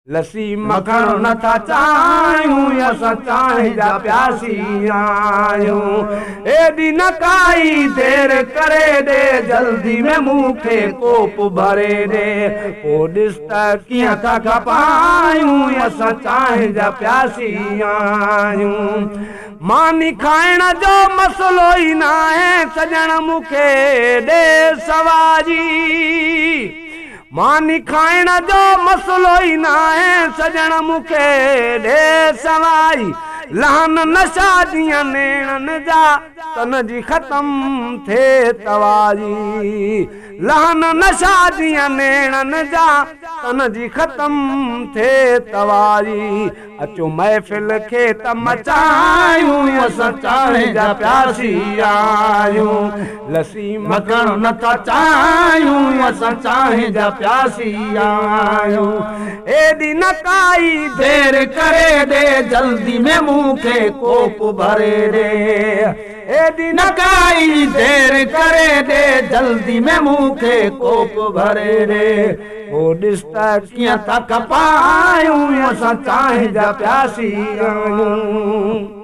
लसी मखण नथा चाहियूं असां चाहि जा प्यासी आहियूं। एॾी न काई देर करे ॾे जल्दी में मूंखे कोप भरे ॾे। पोइ ॾिस त कीअं था खपायूं असां चाहि जा प्यासी आहियूं। मानी खाइण जो मसलो ई न आहे सजण मूंखे ॾे सवारी। मानी खाइण जो मसलो ई न आहे सजण मूंखे ॾे सवाई। लहन नशा जीअं नेणनि जा तन जी ख़तम थिए तवारी। लहन नशा जीअं नेणनि जा तन जी ख़तम थिए तवारी। अचो महफ़िल खे त मचायूं असां चाहि जा प्यासी आहियूं। लसी मखण नथा चाहियूं असां चाहि जा प्यासी आहियूं। एॾी न काई देर करे ॾे जल्दी में मूंखे कोप भरे ॾे। एॾी न काई देर करे ॾे जल्दी में मूंखे कोप भरे ॾे। पोइ ॾिस त कीअं था खपायूं असां चाहि जा प्यासी आहियूं।